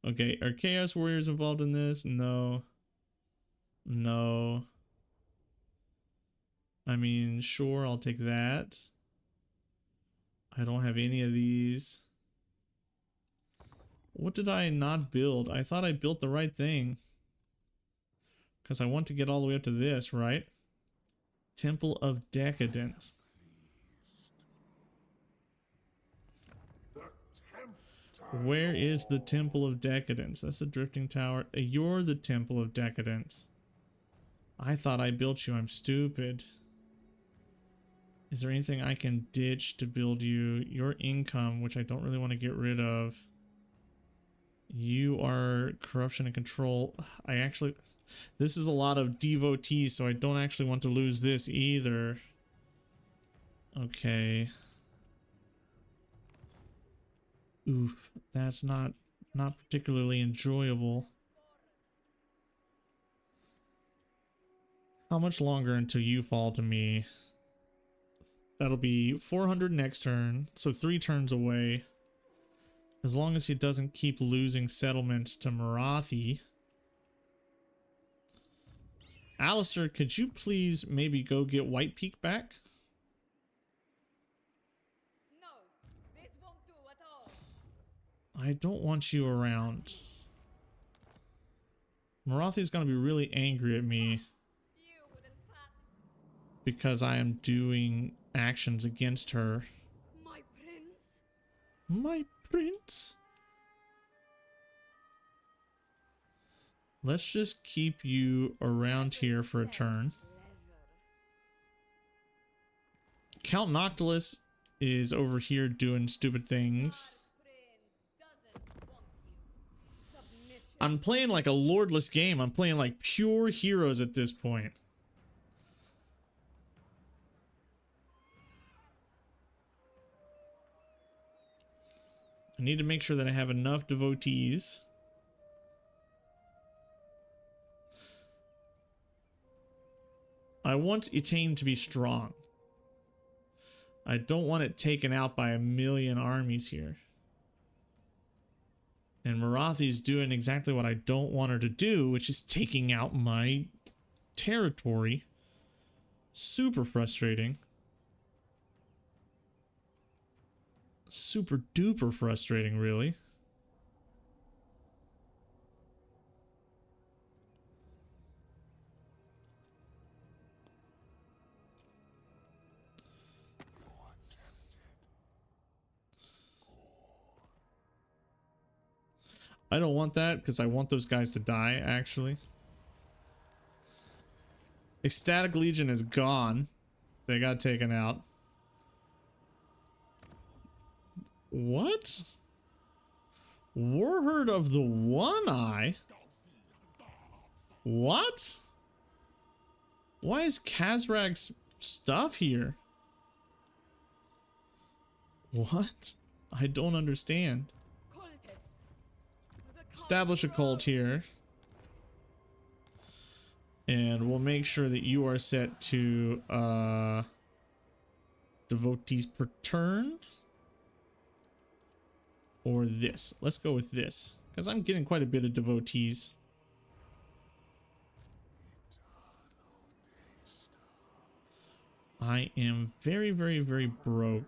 Okay, are Chaos Warriors involved in this? No. No. I mean, sure, I'll take that. I don't have any of these. What did I not build? I thought I built the right thing. Because I want to get all the way up to this, right? Temple of Decadence. Where is the Temple of Decadence? That's the Drifting Tower. You're the Temple of Decadence. I thought I built you. I'm stupid. Is there anything I can ditch to build you? Your income, which I don't really want to get rid of. You are corruption and control. This is a lot of devotees, so I don't actually want to lose this either. Okay. Oof, that's not particularly enjoyable. How much longer until you fall to me? That'll be 400 next turn, so 3 turns away. As long as he doesn't keep losing settlements to Marathi. Alistair, could you please maybe go get White Peak back? No, this won't do at all. I don't want you around. Marathi's gonna be really angry at me You wouldn't pass. because I am doing actions against her. My prince. My prince? Let's just keep you around here for a turn. Count Noctilus is over here doing stupid things. I'm playing like a lordless game. I'm playing like pure heroes at this point. I need to make sure that I have enough devotees. I want Etain to be strong. I don't want it taken out by a million armies here. And Marathi's doing exactly what I don't want her to do, which is taking out my territory. Super frustrating. Super duper frustrating, really. I don't want that because I want those guys to die, actually. Ecstatic Legion is gone. They got taken out. What? Warherd of the One Eye? What? Why is Kazrak's stuff here? What? I don't understand. Establish a cult here. And we'll make sure that you are set to devotees per turn. Or this. Let's go with this. Because I'm getting quite a bit of devotees. I am very, very, very broke.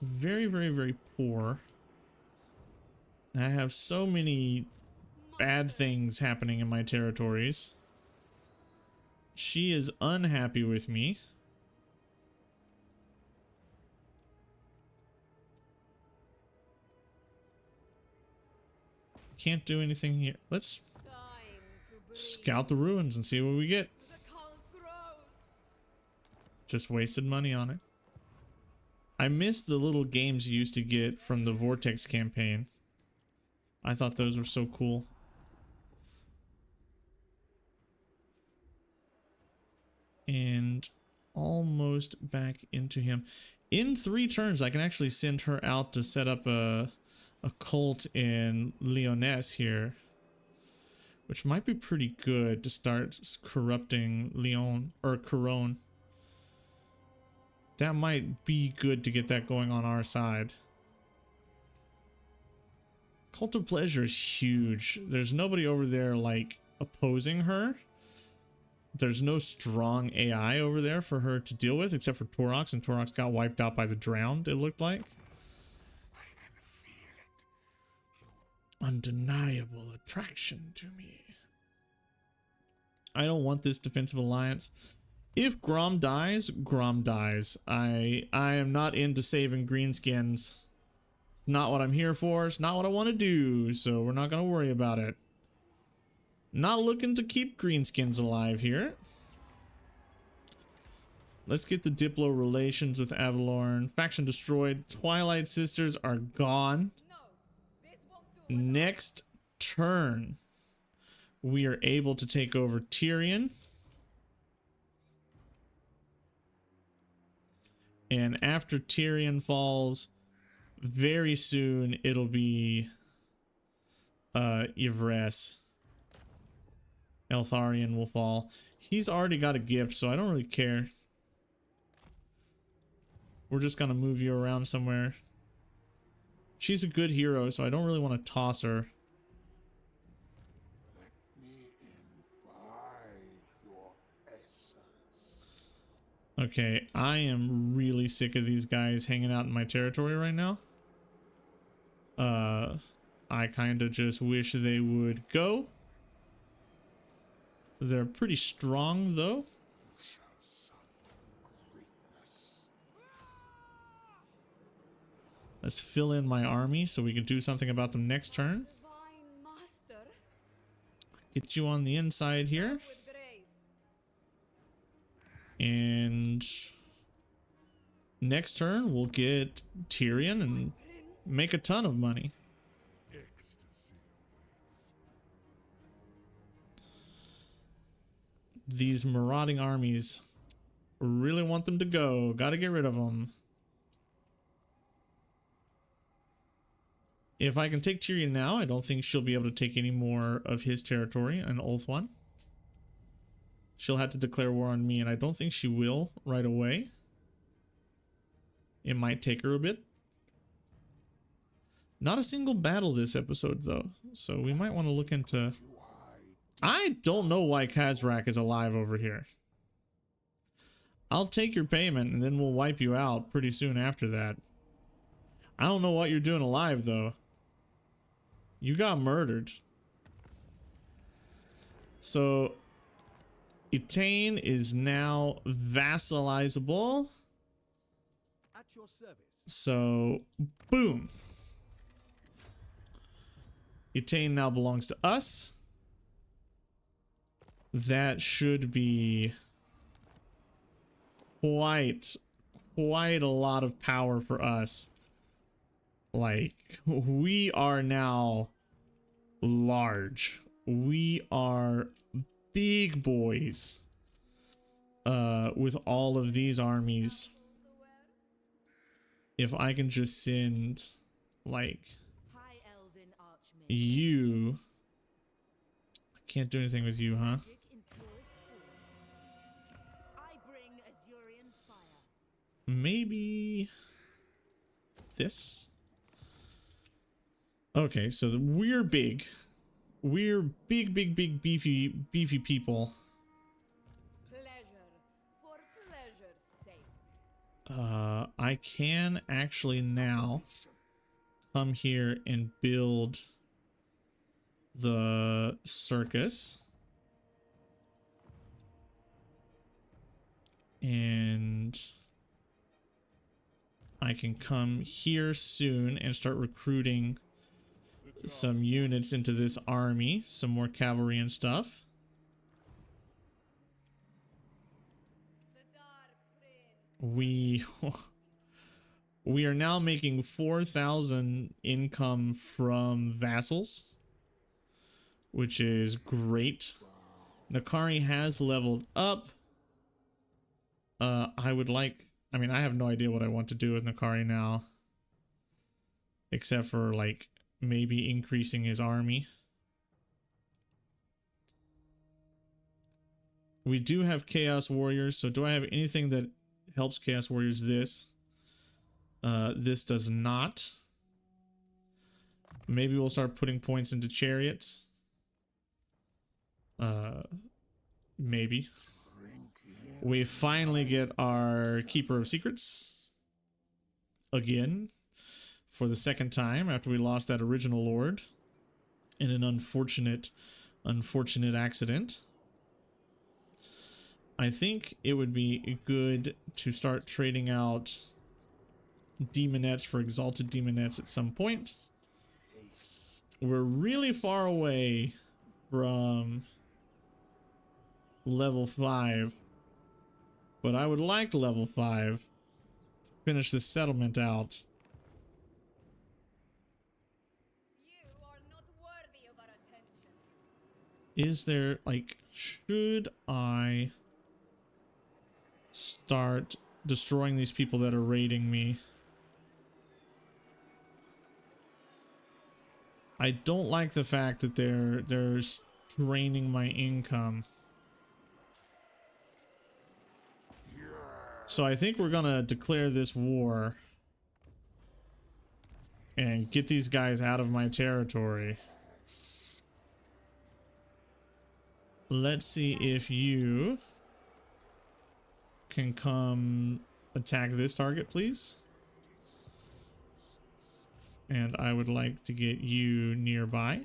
Very, very, very poor. I have so many bad things happening in my territories. She is unhappy with me. Can't do anything here. Let's scout the ruins and see what we get. Just wasted money on it. I miss the little games you used to get from the Vortex campaign. I thought those were so cool. And almost back into him. In 3 turns, I can actually send her out to set up a cult in Lyonesse here. Which might be pretty good to start corrupting Lyon or Couronne. That might be good to get that going on our side. Cult of Pleasure is huge. There's nobody over there like opposing her. There's no strong AI over there for her to deal with except for Torox, and Torox got wiped out by the Drowned, it looked like. Undeniable attraction to me. I don't want this defensive alliance. If Grom dies, Grom dies. I am not into saving greenskins. It's not what I'm here for. It's not what I want to do. So we're not going to worry about it. Not looking to keep greenskins alive here. Let's get the Diplo relations with Avalorn. Faction destroyed. Twilight Sisters are gone. Next turn, we are able to take over Tyrion. And after Tyrion falls, very soon it'll be Yvresse. Eltharion will fall. He's already got a gift, so I don't really care. We're just gonna move you around somewhere. She's a good hero, so I don't really want to toss her. Let me imbibe your essence. Okay, I am really sick of these guys hanging out in my territory right now. I kind of just wish they would go. They're pretty strong, though. Let's fill in my army so we can do something about them next turn. Get you on the inside here. And next turn we'll get Tyrion and make a ton of money. These marauding armies, really want them to go. Gotta get rid of them. If I can take Tyrion now, I don't think she'll be able to take any more of his territory, an Ulthuan. She'll have to declare war on me, and I don't think she will right away. It might take her a bit. Not a single battle this episode, though, so we might want to look into... I don't know why Kazrak is alive over here. I'll take your payment, and then we'll wipe you out pretty soon after that. I don't know what you're doing alive, though. You got murdered. So, Etain is now vassalizable. At your service. So, boom. Etain now belongs to us. That should be quite a lot of power for us. Like, we are now large. We are big boys. With all of these armies. If I can just send, like, you. I can't do anything with you, huh? Maybe this. Okay, so we're big. We're big, beefy people. Pleasure for pleasure's sake. I can actually now come here and build the circus. And I can come here soon and start recruiting some units into this army, some more cavalry and stuff. We are now making 4,000 income from vassals, which is great. Nakari has leveled up. I mean, I have no idea what I want to do with Nakari now, except for like maybe increasing his army. We do have Chaos Warriors, so do I have anything that helps Chaos Warriors? This does not. Maybe we'll start putting points into chariots. Maybe. We finally get our Keeper of Secrets again for the second time after we lost that original lord in an unfortunate accident. I think it would be good to start trading out demonettes for exalted demonettes at some point. We're really far away from level 5, but I would like level 5 to finish this settlement out. You are not worthy of our attention. Is there, like, should I start destroying these people that are raiding me? I don't like the fact that they're draining my income. So I think we're gonna declare this war and get these guys out of my territory. Let's see if you can come attack this target, please. And I would like to get you nearby.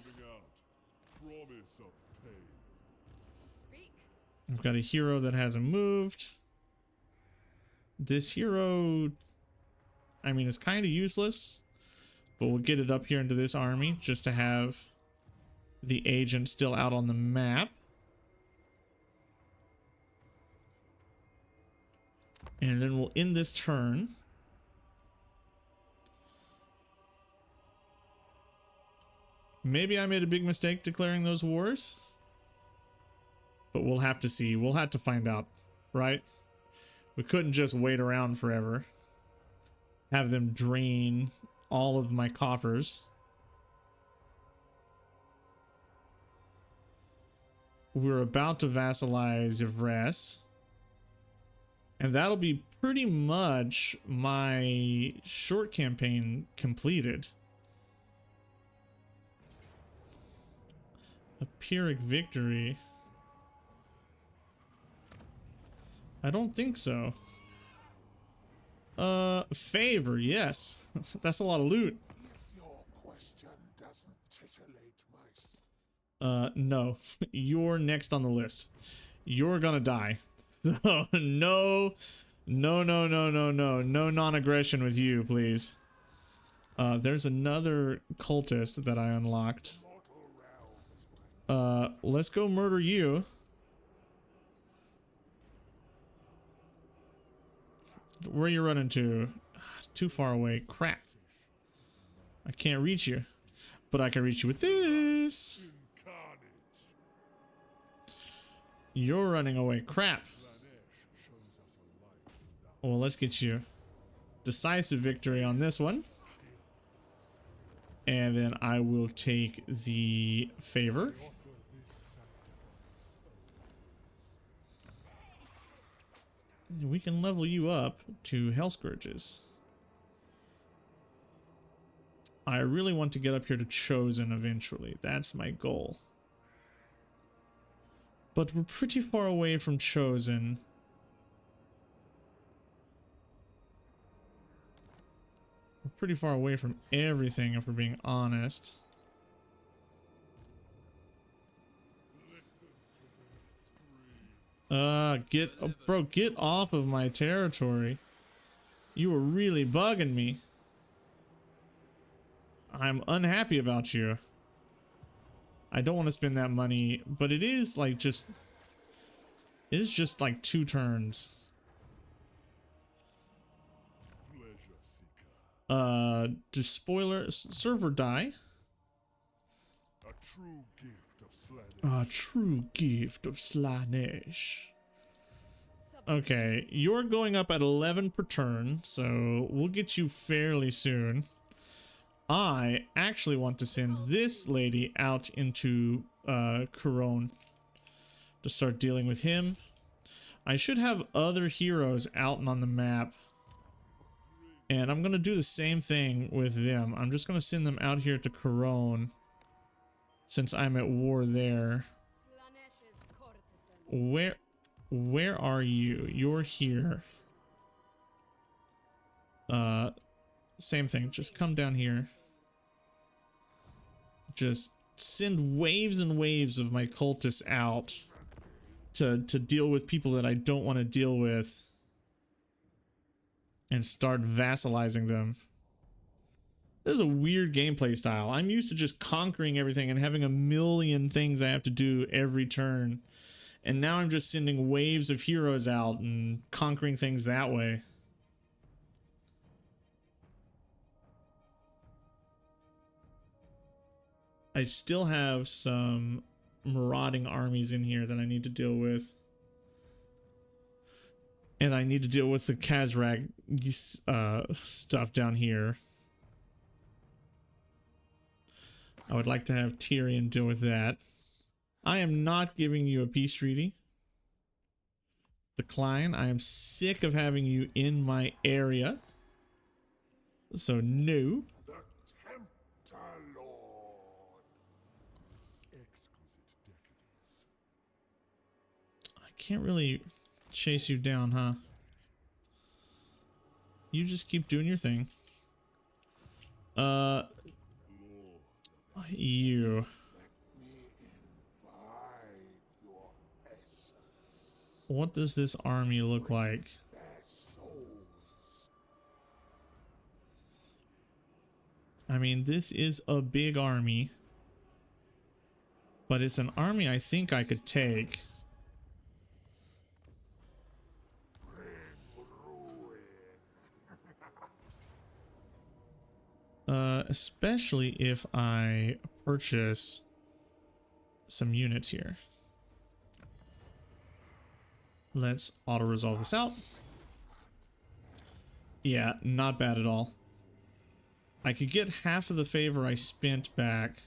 I've got a hero that hasn't moved. This hero, I mean, it's kind of useless, but we'll get it up here into this army just to have the agent still out on the map. And then we'll end this turn. Maybe I made a big mistake declaring those wars, but we'll have to see. We'll have to find out, right? We couldn't just wait around forever. Have them drain all of my coffers. We're about to vassalize Yvres. And that'll be pretty much my short campaign completed. A Pyrrhic victory. I don't think so. Favor, yes. That's a lot of loot. If your question doesn't titillate my... No. You're next on the list. You're gonna die. So, no non-aggression with you, please. There's another cultist that I unlocked. Immortal Let's go murder you. Where are you running to? Too far away. Crap. I can't reach you. But I can reach you with this. You're running away. Crap. Well, let's get you decisive victory on this one. And then I will take the favor. We can level you up to Hell Scourges. I really want to get up here to Chosen eventually. That's my goal. But we're pretty far away from Chosen. We're pretty far away from everything, if we're being honest. Bro, get off of my territory. You were really bugging me. I'm unhappy about you. I don't want to spend that money, but it is like just... It is just like 2 turns. Despoiler, server die. A true gift of Slaanesh. A true gift of Slaanesh. Okay, you're going up at 11 per turn, so we'll get you fairly soon. I actually want to send this lady out into Couronne to start dealing with him. I should have other heroes out and on the map. And I'm going to do the same thing with them. I'm just going to send them out here to Couronne, since I'm at war there. Where are you? You're here. Same thing. Just come down here. Just send waves and waves of my cultists out to deal with people that I don't want to deal with. And start vassalizing them. This is a weird gameplay style. I'm used to just conquering everything and having a million things I have to do every turn. And now I'm just sending waves of heroes out and conquering things that way. I still have some marauding armies in here that I need to deal with. And I need to deal with the Khazrag stuff down here. I would like to have Tyrion deal with that. I am not giving you a peace treaty. Decline. I am sick of having you in my area. So no. The Tempter Lord. Exquisite decadence. I can't really chase you down, huh? You just keep doing your thing. You. What does this army look like? I mean, this is a big army, but it's an army I think I could take. Especially if I purchase some units here. Let's auto-resolve this out. Yeah, not bad at all. I could get half of the favor I spent back.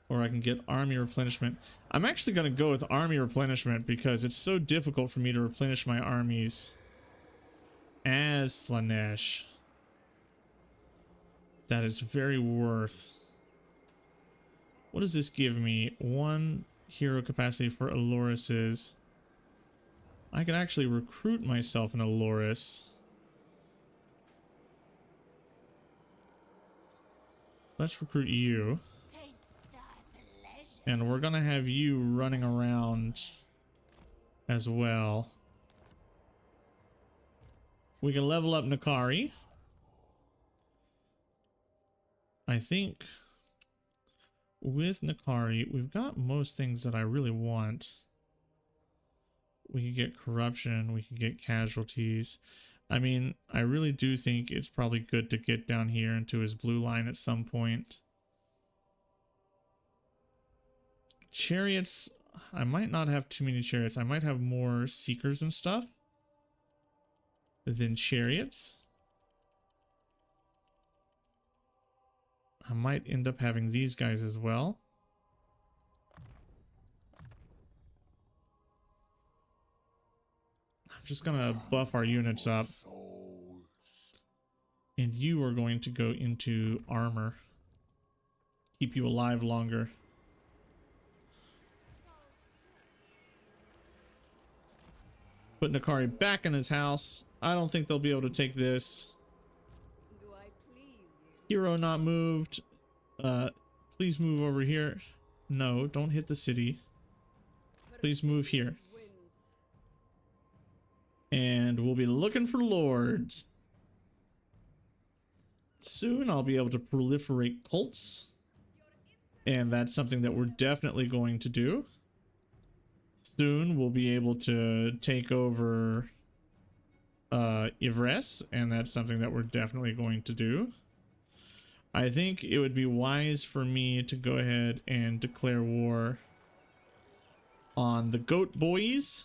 Or I can get army replenishment. I'm actually going to go with army replenishment because it's so difficult for me to replenish my armies as Slaanesh. That is very worth. What does this give me? 1 hero capacity for Aloris's. I could actually recruit myself an Aloris. Let's recruit you. And we're gonna have you running around as well. We can level up Nakari. I think with Nakari, we've got most things that I really want. We could get corruption, we could get casualties. I mean, I really do think it's probably good to get down here into his blue line at some point. Chariots, I might not have too many chariots. I might have more seekers and stuff than chariots. I might end up having these guys as well. I'm just gonna buff our units up. And you are going to go into armor. Keep you alive longer. Put Nakari back in his house. I don't think they'll be able to take this. Do I please you? Hero not moved. Please move over here. No, don't hit the city. Please move here. And we'll be looking for lords. Soon I'll be able to proliferate cults. And that's something that we're definitely going to do. Soon we'll be able to take over Ivres, and that's something that we're definitely going to do. I think it would be wise for me to go ahead and declare war on the Goat Boys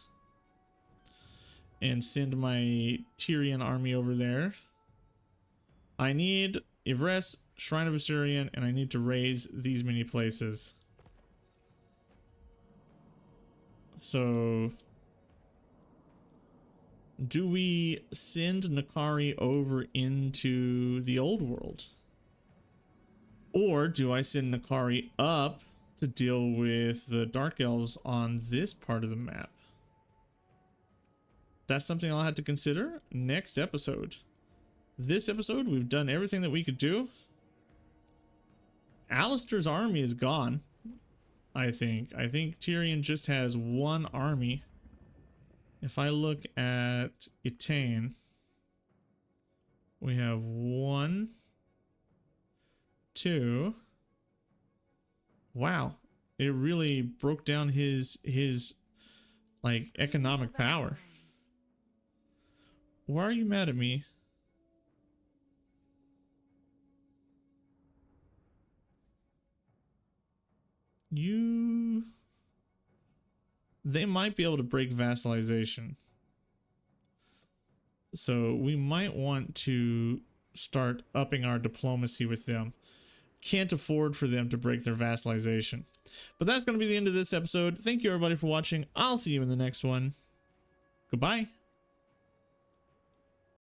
and send my Tyrion army over there. I need Ivres, Shrine of Assyrian, and I need to raise these many places. So, do we send Nakari over into the old world? Or do I send Nakari up to deal with the Dark Elves on this part of the map? That's something I'll have to consider next episode. This episode, we've done everything that we could do. Alistair's army is gone. I think Tyrion just has one army. If I look at Etain, we have 1, 2. Wow, it really broke down his like economic power. Why are you mad at me? They might be able to break vassalization. So we might want to start upping our diplomacy with them. Can't afford for them to break their vassalization. But that's going to be the end of this episode. Thank you everybody for watching. I'll see you in the next one. Goodbye.